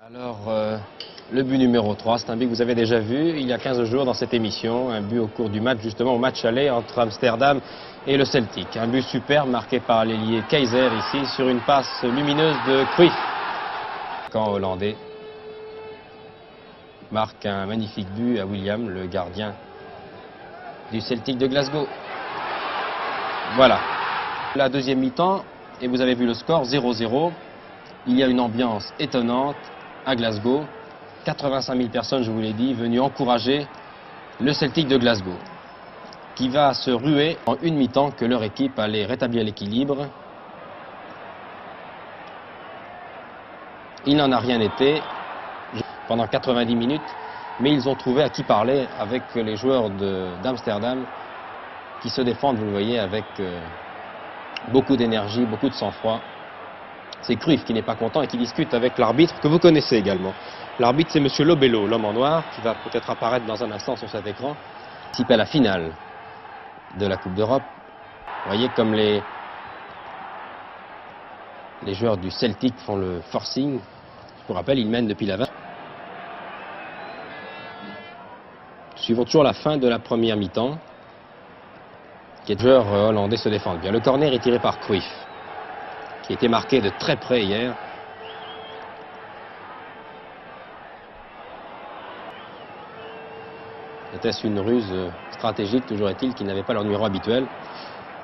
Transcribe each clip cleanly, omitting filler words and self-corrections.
Alors, le but numéro 3, c'est un but que vous avez déjà vu il y a 15 jours dans cette émission. Un but au cours du match, justement, au match aller entre Amsterdam et le Celtic. Un but superbe marqué par l'ailier Keizer ici sur une passe lumineuse de Cruyff. Quand hollandais marque un magnifique but à William, le gardien du Celtic de Glasgow. Voilà. La deuxième mi-temps, et vous avez vu le score, 0-0. Il y a une ambiance étonnante à Glasgow. 85 000 personnes, je vous l'ai dit, venues encourager le Celtic de Glasgow, qui va se ruer en une mi-temps que leur équipe allait rétablir l'équilibre. Il n'en a rien été pendant 90 minutes, mais ils ont trouvé à qui parler avec les joueurs d'Amsterdam qui se défendent, vous le voyez, avec beaucoup d'énergie, beaucoup de sang-froid. C'est Cruyff qui n'est pas content et qui discute avec l'arbitre que vous connaissez également. L'arbitre, c'est Monsieur Lobello, l'homme en noir, qui va peut-être apparaître dans un instant sur cet écran. Il participe à la finale de la Coupe d'Europe. Vous voyez comme les joueurs du Celtic font le forcing. Je vous rappelle, ils mènent depuis la 20. Suivons toujours la fin de la première mi-temps. Les joueurs hollandais se défendent bien. Le corner est tiré par Cruyff, qui a été marqué de très près hier. Était-ce une ruse stratégique, toujours est-il, qui n'avait pas leur numéro habituel?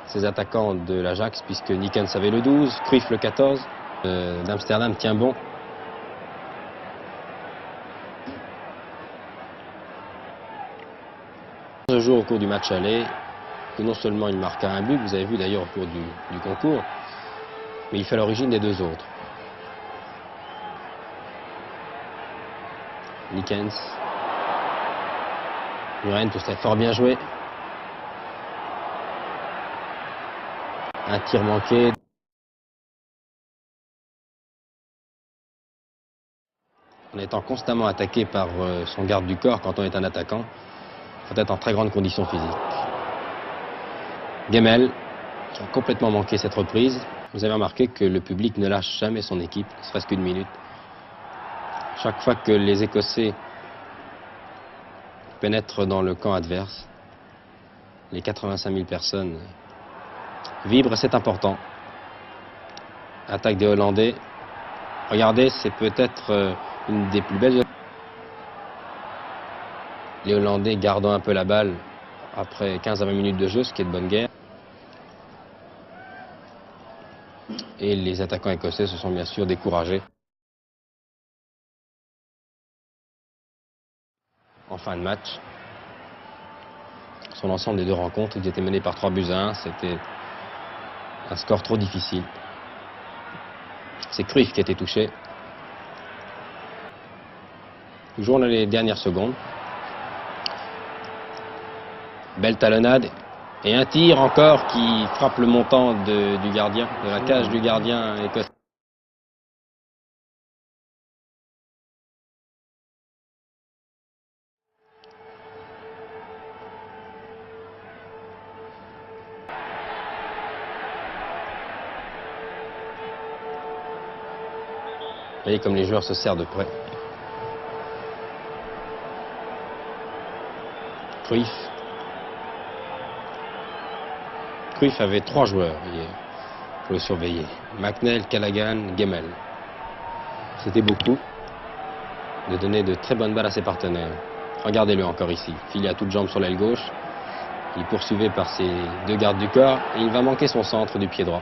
Ces attaquants de l'Ajax, puisque Nickens avait le 12, Cruyff le 14, d'Amsterdam tient bon. Ce jour au cours du match aller, que non seulement il marqua un but, vous avez vu d'ailleurs au cours du concours, mais il fait l'origine des deux autres. Nickens. Muren, tout ça fort bien joué. Un tir manqué. En étant constamment attaqué par son garde du corps quand on est un attaquant, il faut être en très grande condition physique. Gemel, qui a complètement manqué cette reprise. Vous avez remarqué que le public ne lâche jamais son équipe, ne serait-ce qu'une minute. Chaque fois que les Écossais pénètrent dans le camp adverse, les 85 000 personnes vibrent, c'est important. Attaque des Hollandais. Regardez, c'est peut-être une des plus belles. Les Hollandais gardant un peu la balle après 15 à 20 minutes de jeu, ce qui est de bonne guerre. Et les attaquants écossais se sont bien sûr découragés. En fin de match, sur l'ensemble des deux rencontres, ils étaient menés par 3-1. C'était un score trop difficile. C'est Cruyff qui a été touché. Toujours dans les dernières secondes. Belle talonnade. Et un tir encore qui frappe le montant du gardien, de la cage du gardien écossais. Vous voyez comme les joueurs se serrent de près. Cruyff. Cruyff avait 3 joueurs hier pour le surveiller. McNeil, Callaghan, Gemel. C'était beaucoup de donner de très bonnes balles à ses partenaires. Regardez-le encore ici. Filé à toutes jambes sur l'aile gauche. Il est poursuivi par ses deux gardes du corps et il va manquer son centre du pied droit.